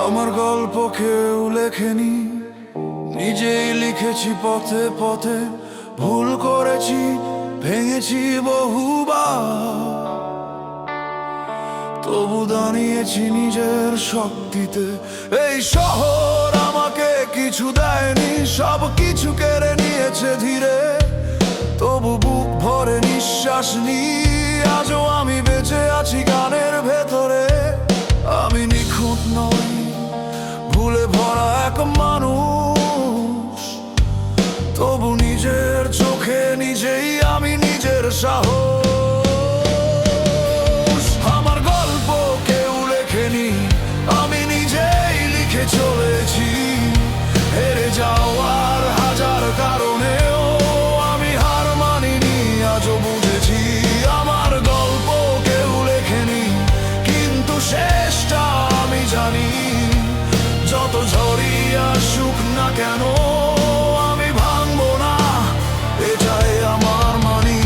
আমার গল্প কেউ লেখেনি, নিজেই লিখেছি পথে পথে। ভুল করেছি, ভেঙেছি বহুবার, তবু দাঁড়িয়েছি নিজের শক্তিতে। এই শহর আমাকে কিছু দেয়নি, সব কিছু কেড়ে নিয়েছে ধীরে। তবু বুক ভরে নিঃশ্বাস নিই, আজও আমি বেঁচে আছি গানের ভেতরে। আমি নিখুঁত নই, ভুলে ভরা এক মানুষ, তবু নিজের চোখে নিজেই আমি নিজের সাহস। আমার গল্প কেউ লেখেনি, আমি নিজেই লিখে চলেছি। হেরে যাওয়ার হাজার কারণেও আমি হার মানিনি, আজও বুঝেছি। আমার গল্প কেউ লেখেনি, কিন্তু শেষটা আমি জানি। যত ঝড়ই আসুক না কেন আমি ভাঙবো না, এটাই আমার মানি।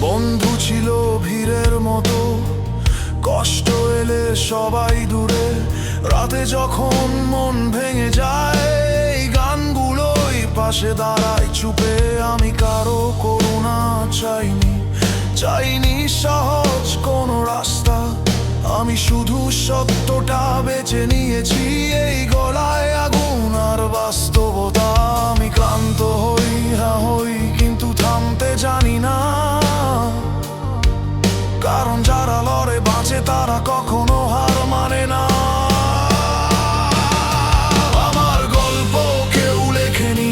বন্ধু ছিল ভিড়ের মতো, কষ্ট এলে সবাই দূরে। রাতে যখন মন ভেঙে যায়, এই গানগুলোই পাশে দাঁড়ায় চুপে। আমি কারো করুণা চাইনি, চাইনি সহজ কোনো রাস্তা। আমি শুধু সত্যটা বেছে নিয়েছি, এই গলায় আগুন আর বাস্তবতা। আমি ক্লান্ত হই, হ্যাঁ হই, কিন্তু থামতে জানি না। কারণ যারা লড়ে বাঁচে তারা কখনো হার মানে না। আমার গল্প কেউ লেখেনি,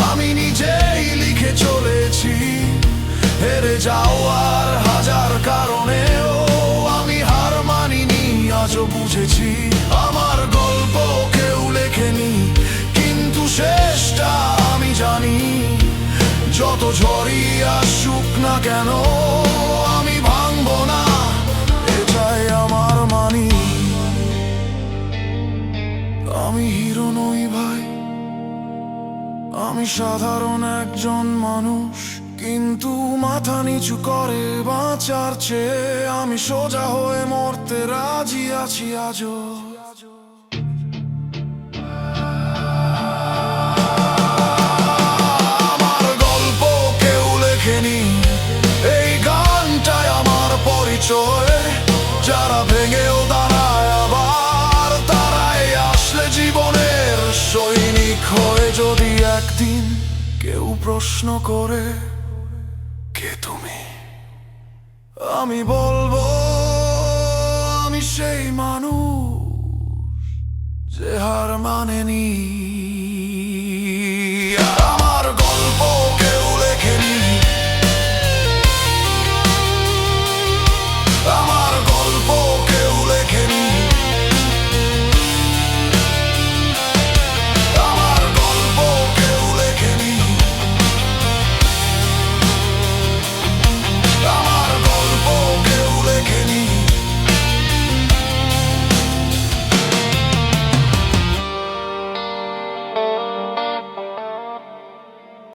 আমি নিজেই লিখে চলেছি। হেরে যাওয়ার হাজার কারণেও আমি হার মানিনি, আজও বুঝেছি। আমার গল্প কেউ লেখেনি, কিন্তু শেষটা আমি জানি। যত ঝড়ই আসুক না কেন আমি ভাঙবো না, এটাই আমার মানি। আমি হিরো নই ভাই, আমি সাধারণ একজন মানুষ, কিন্তু মাথা নিচু করে বাঁচার চেয়ে আমি সোজা হয়ে মরতে রাজি আছি আজও। আমার গল্প কেউ লেখেনি, এই গানটাই আমার পরিচয়। যারা ভেঙেও দাঁড়ায় আবার, তারাই আসলে জীবনের সৈনিক হয়ে। যদি একদিন কেউ প্রশ্ন করে কে তুমি, আমি বলবো আমি সেই মানুষ যে হার মানেনি।